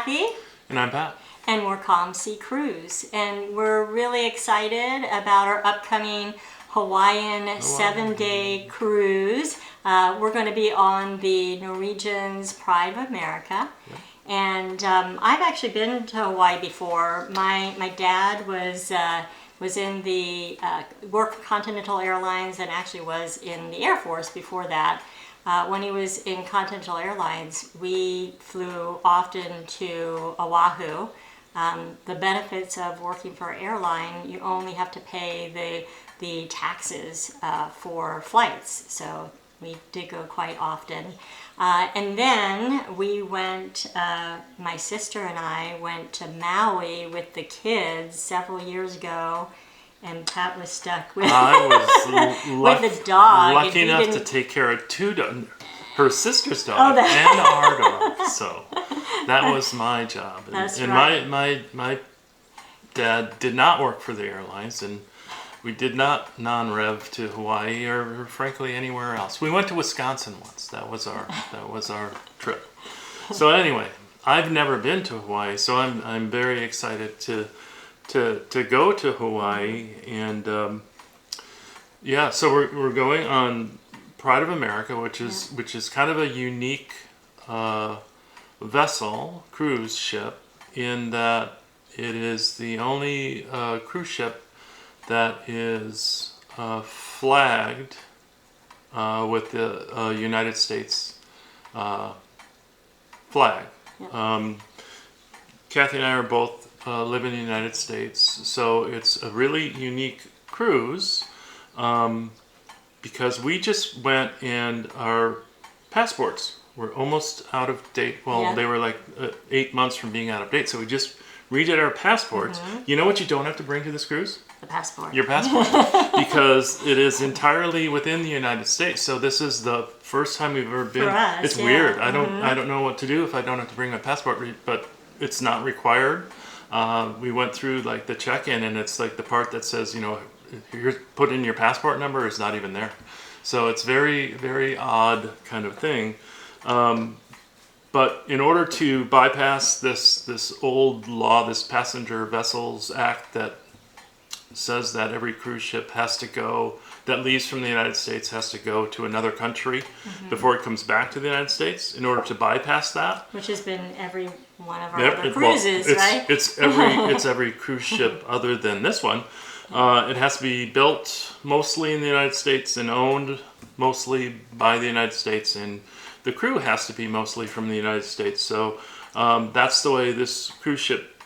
Kathy. And I'm Pat. And we're Calm Sea Cruise. And we're really excited about our upcoming Hawaiian 7-day cruise. We're going to be on the Norwegian's Pride of America. Yep. And I've actually been to Hawaii before. My dad was in the worked for Continental Airlines and actually was in the Air Force before that. When he was in Continental Airlines, we flew often to Oahu. The benefits of working for an airline, you only have to pay the taxes for flights. So we did go quite often. And then we went, my sister and I went to Maui with the kids several years ago. And Pat was stuck with, with the dog. Lucky enough to take care of two dogs, her sister's dog and our dog. So that was my job. And right. my dad did not work for the airlines, and we did not non-rev to Hawaii or frankly anywhere else. We went to Wisconsin once. That was our trip. So anyway, I've never been to Hawaii, so I'm very excited to go to Hawaii. And so we're going on Pride of America, which is kind of a unique vessel, cruise ship, in that it is the only cruise ship that is flagged with the United States flag. Yeah. Kathy and I are both live in the United States, so it's a really unique cruise because we just went and our passports were almost out of date. Well, they were like 8 months from being out of date, so we just redid our passports. Mm-hmm. You know what you don't have to bring to this cruise? The passport. Your passport. Because it is entirely within the United States. So this is the first time we've ever been. For us, it's weird. I don't know what to do if I don't have to bring my passport, but it's not required. We went through like the check-in, and it's like the part that says, you're put in your passport number is not even there. So it's very, very odd kind of thing. But in order to bypass this old law, this Passenger Vessels Act that says that every cruise ship that leaves from the United States has to go to another country before it comes back to the United States, in order to bypass that. Which has been every one of our other cruises, right? It's every cruise ship other than this one. It has to be built mostly in the United States and owned mostly by the United States, and the crew has to be mostly from the United States. So that's the way this cruise ship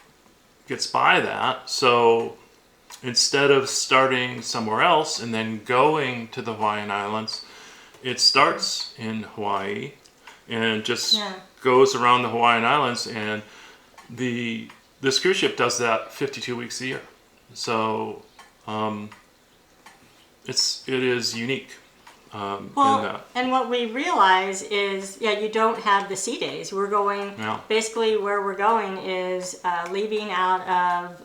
gets by that. So instead of starting somewhere else and then going to the Hawaiian Islands, it starts in Hawaii and just goes around the Hawaiian Islands, and this cruise ship does that 52 weeks a year. So it is unique in that. And what we realize is, you don't have the sea days. We're going, basically where we're going is leaving out of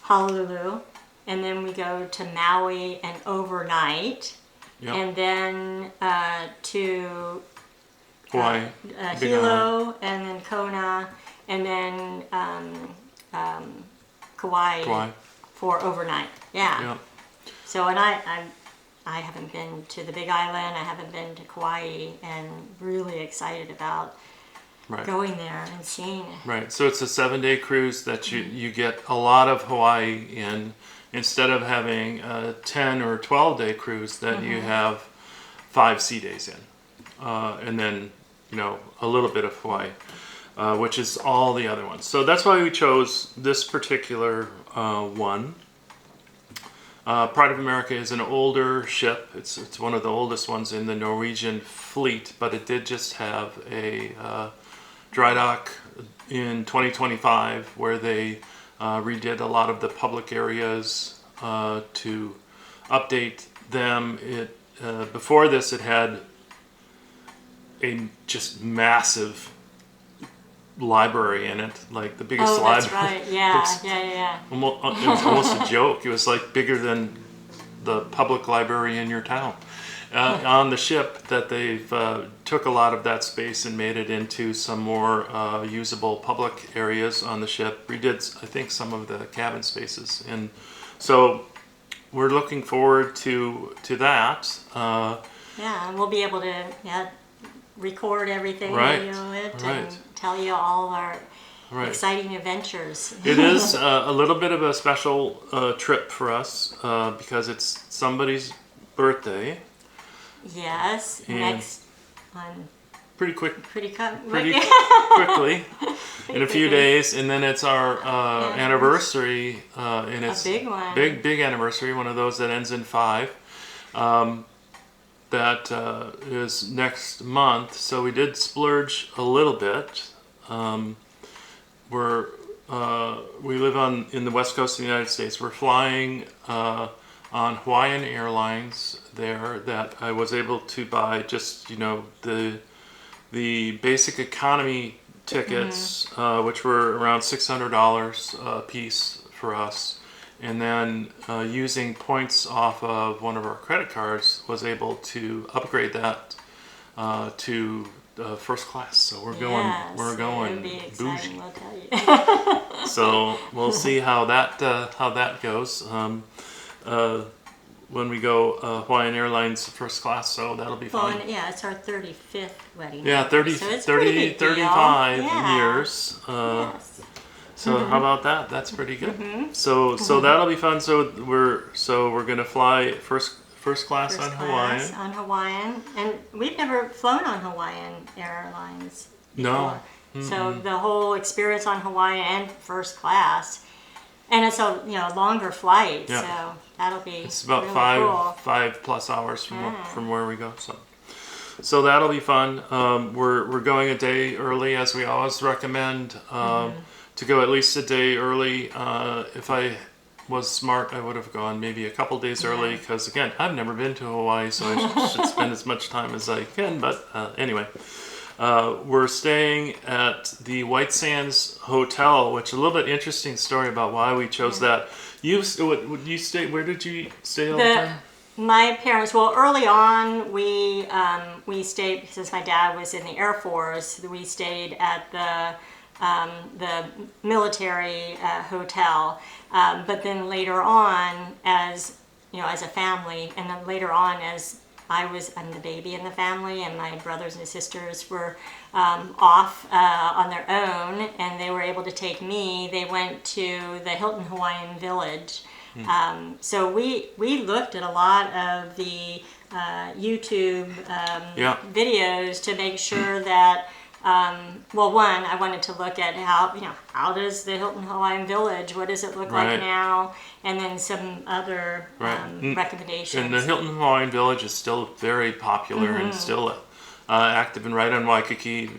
Honolulu, and then we go to Maui and overnight, and then to Hawaii, Hilo, and then Kona, and then Kauai for overnight. Yeah. So, and I haven't been to the Big Island. I haven't been to Kauai, and really excited about going there and seeing it. Right. So it's a 7-day cruise that you get a lot of Hawaii in, instead of having a 10 or 12-day cruise that you have 5 sea days in, and then a little bit of Hawaii, which is all the other ones. So that's why we chose this particular one. Pride of America is an older ship. It's one of the oldest ones in the Norwegian fleet, but it did just have a dry dock in 2025 where they redid a lot of the public areas to update them. Before this, it had a just massive library in it, like the biggest library. That's right. Yeah. It was almost a joke. It was like bigger than the public library in your town. on the ship that they've took a lot of that space and made it into some more usable public areas on the ship. Redid, I think, some of the cabin spaces, and so we're looking forward to that. Yeah, and we'll be able to record everything, Right, video it, right. and tell you all our Right. exciting adventures. It is a little bit of a special trip for us because it's somebody's birthday. Yes, And next on pretty quickly pretty in a few days, and then it's our anniversary, and it's a big one. big anniversary, one of those that ends in 5. That is next month, so we did splurge a little bit. We live in the west coast of the United States. We're flying on Hawaiian Airlines there, that I was able to buy just the basic economy tickets, which were around $600 a piece for us, and then using points off of one of our credit cards, was able to upgrade that to first class. So we're going it'll be bougie. exciting, I'll tell you. So we'll see how that goes when we go Hawaiian Airlines first class. So that'll be fun. And, it's our 35th wedding. Yeah, 30, so it's 30 pretty big deal. 35 Yeah. years. Yes. So how about that? That's pretty good. So that'll be fun. So we're gonna fly first class on Hawaiian. On Hawaiian, and we've never flown on Hawaiian Airlines before. No. So the whole experience on Hawaiian and first class, and it's a longer flight. Yeah. So that'll be It's about really cool. 5+ hours from where we go. So that'll be fun. We're going a day early, as we always recommend. To go at least a day early. If I was smart, I would have gone maybe a couple days early, because again, I've never been to Hawaii, so I should spend as much time as I can. But anyway, we're staying at the White Sands Hotel, which is a little bit interesting story about why we chose that. Where did you stay all the time? My parents, early on, we stayed, because my dad was in the Air Force, we stayed at the military hotel, but then later on, as a family, and then later on, as I'm the baby in the family, and my brothers and sisters were off on their own, and they were able to take me. They went to the Hilton Hawaiian Village. So we looked at a lot of the YouTube videos to make sure that one, I wanted to look at how does the Hilton Hawaiian Village, what does it look like now, and then some other recommendations. And the Hilton Hawaiian Village is still very popular and still active, and right on Waikiki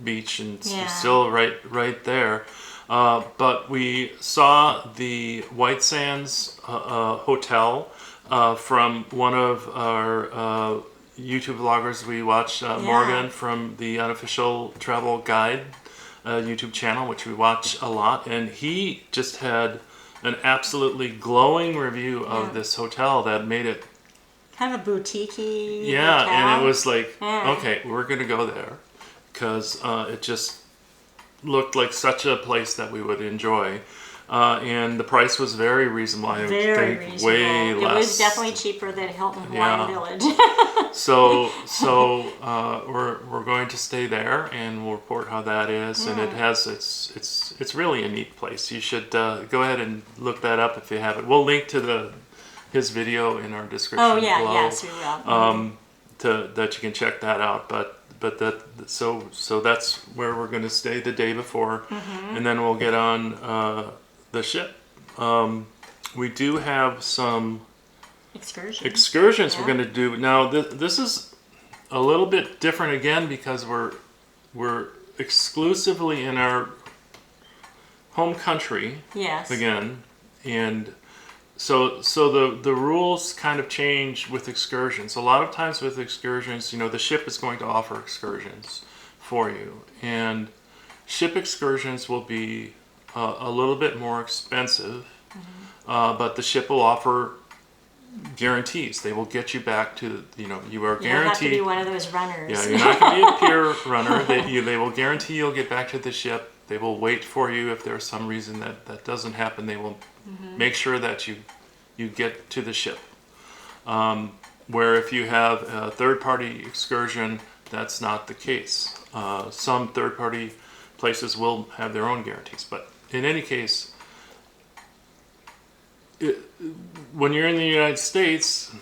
beach, and still right there. But we saw the White Sands Hotel from one of our YouTube vloggers we watch, Morgan from the Unofficial Travel Guide YouTube channel, which we watch a lot, and he just had an absolutely glowing review of this hotel that made it kind of a boutique-y hotel. And it was like, Yeah. okay, we're gonna go there, because it just looked like such a place that we would enjoy. And the price was very reasonable. I think reasonable. Way less. It was definitely cheaper than Hilton Hawaiian Village. So we're going to stay there, and we'll report how that is. And it has it's really a neat place. You should go ahead and look that up if you haven't. We'll link to his video in our description below. Yes, we will. That you can check that out. But so that's where we're going to stay the day before, and then we'll get on the ship. We do have some excursions we're going to do. Now this is a little bit different again, because we're exclusively in our home country again, and so the rules kind of change with excursions. A lot of times with excursions, the ship is going to offer excursions for you, and ship excursions will be a little bit more expensive, but the ship will offer guarantees. They will get you back to, you are You don't have to guaranteed. be one of those runners. Yeah, you're not going to be a peer runner. They will guarantee you'll get back to the ship. They will wait for you if there's some reason that doesn't happen. They will make sure that you get to the ship. Where if you have a third-party excursion, that's not the case. Some third-party places will have their own guarantees, but in any case, when you're in the United States,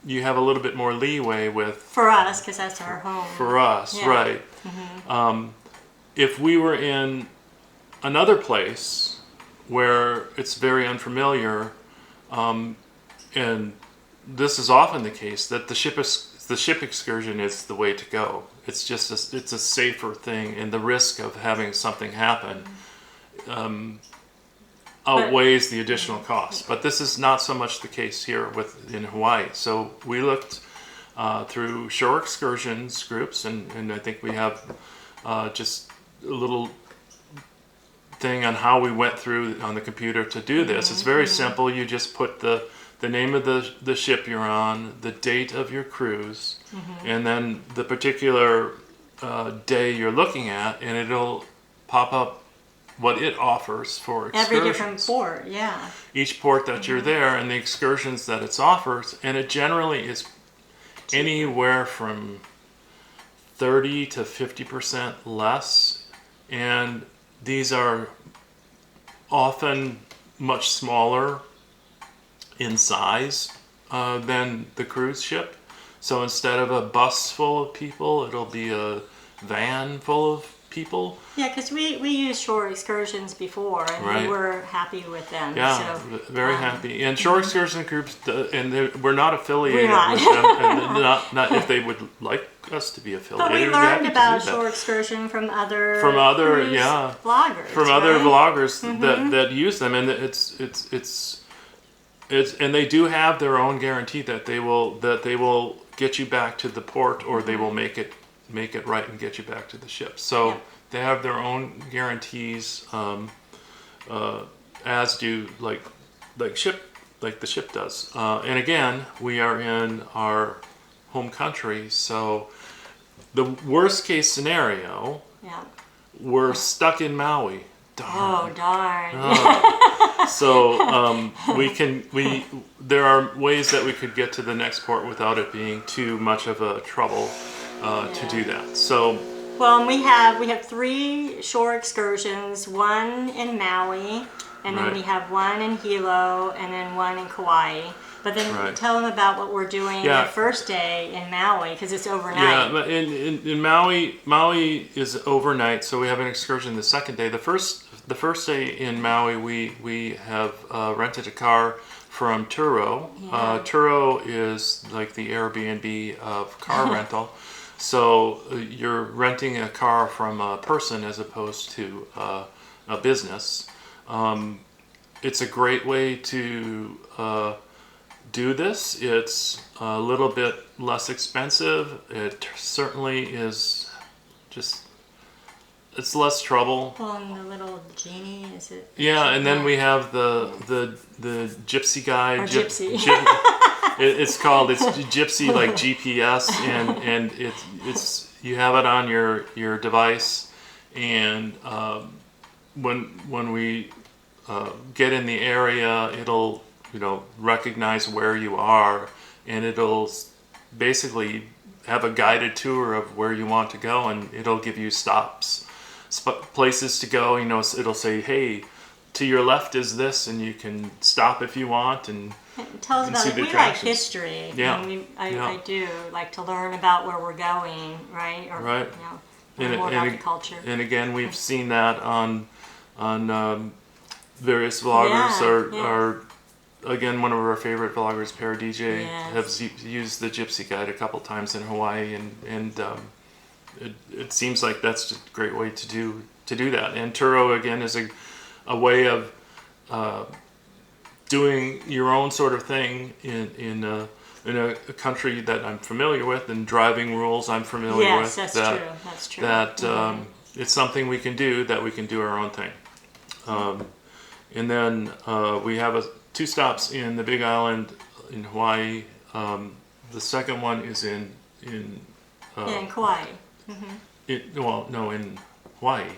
you have a little bit more leeway with... For us, because that's our home. For us, Yeah. right. If we were in another place where it's very unfamiliar, and this is often the case, that the ship excursion is the way to go. It's just it's a safer thing, and the risk of having something happen outweighs the additional cost. But this is not so much the case here in Hawaii. So we looked through shore excursions groups, and I think we have just a little thing on how we went through on the computer to do this. It's very simple. You just put the name of the ship you're on, the date of your cruise, and then the particular day you're looking at, and it'll pop up what it offers for excursions. Every different port, yeah. Each port that you're there and the excursions that it offers, and it generally is anywhere from 30 to 50% less, and these are often much smaller in size than the cruise ship. So instead of a bus full of people, it'll be a van full of people. Yeah, because we used shore excursions before, and Right. we were happy with them. Yeah, so, very happy. And shore excursion groups, we're not affiliated We're not. with them, and not if they would like us to be affiliated. But we we're learned happy to about do that. shore excursion from other cruise yeah, vloggers, from other right? vloggers that use them, and it's and they do have their own guarantee that they will get you back to the port, or they will make it right and get you back to the ship. So Yeah. they have their own guarantees, as do like the ship does. And again, we are in our home country, so the worst case scenario, Yeah. we're stuck in Maui. Oh, darn. So there are ways that we could get to the next port without it being too much of a trouble to do that. So Well, and we have 3 shore excursions, one in Maui, and then Right. we have one in Hilo, and then one in Kauai. But then Right. tell them about what we're doing Yeah. the first day in Maui, because it's overnight. yeah, but in Maui is overnight, so we have an excursion the second day. The first day in Maui, we have rented a car from Turo. Yeah. Turo is like the Airbnb of car rental. So you're renting a car from a person as opposed to a business. It's a great way to do this. It's a little bit less expensive. It certainly is it's less trouble. Well, and the little genie, is it? Yeah, and then we have the gypsy guide. Or gypsy. It's called gypsy, like GPS, and it's you have it on your device, and when we get in the area, it'll recognize where you are, and it'll basically have a guided tour of where you want to go, and it'll give you places to go. It'll say, hey, to your left is this, and you can stop if you want, and Tell us and about see it. the We like attractions. history. Yeah. And Yeah. I do like to learn about where we're going, right? Or, Right. learn more about the culture. And again, we've seen that on various vloggers. Yeah, Or again, one of our favorite vloggers, Para DJ, Yes. has used the Gypsy Guide a couple times in Hawaii, and it seems like that's just a great way to do that. And Turo again is a way of doing your own sort of thing in a country that I'm familiar with, and driving rules I'm familiar Yes, with. that's true. That it's something we can do our own thing. And then we have 2 stops in the Big Island in Hawaii. The second one is in Yeah, in Kauai. in Hawaii.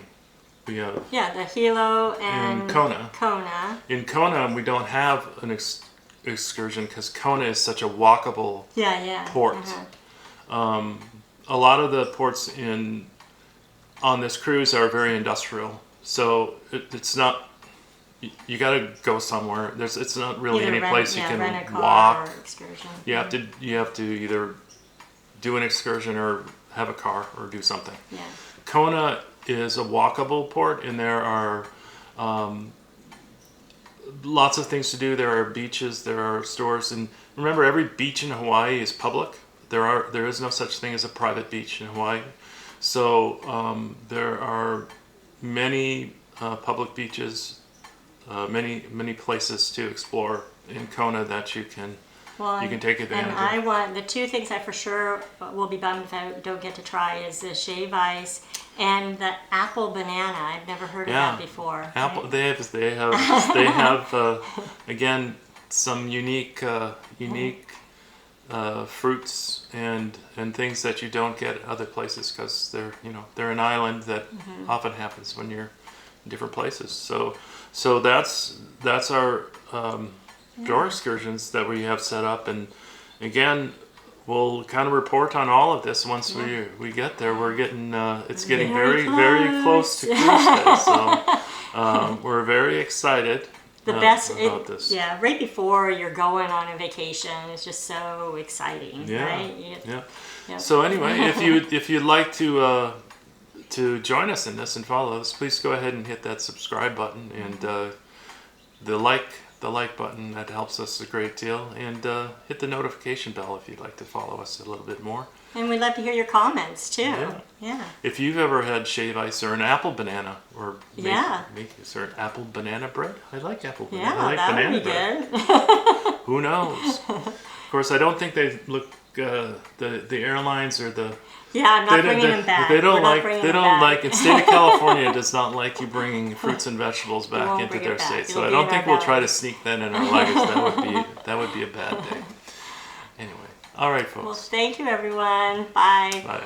We have Yeah, the Hilo and in Kona. Kona. In Kona, we don't have an excursion because Kona is such a walkable port. A lot of the ports on this cruise are very industrial, so it's not. You got to go somewhere. It's not really any place you can rent a car walk. Or excursion. You have to either do an excursion or have a car or do something. Yeah. Kona is a walkable port, and there are lots of things to do. There are beaches, there are stores, and remember, every beach in Hawaii is public. There is no such thing as a private beach in Hawaii. So there are many public beaches, many places to explore in Kona that you can take advantage of. And the two things I for sure will be bummed if I don't get to try is the shave ice and the apple banana. I've never heard of that before. Apple. Right? They have again some unique fruits and things that you don't get other places because they're an island that often happens when you're in different places. So that's our door excursions that we have set up, and again, we'll kind of report on all of this once we get there. We're getting it's getting very close to cruise day, so we're very excited. About this. Yeah, right before you're going on a vacation, it's just so exciting, right? Yeah. So anyway, if you'd like to join us in this and follow us, please go ahead and hit that subscribe button and the like button. That helps us a great deal, and hit the notification bell if you'd like to follow us a little bit more. And we'd love to hear your comments too. Yeah. If you've ever had shave ice or an apple banana, or is there an apple banana bread? I like apple banana. I like that banana would be bread. good. Who knows? Of course, I don't think they look the airlines or the. Yeah, I'm not bringing them back. They don't like. The state of California does not like you bringing fruits and vegetables back into their state. So I don't think we'll try to sneak that in our luggage. That would be a bad day. Anyway, all right, folks. Well, thank you, everyone. Bye. Bye.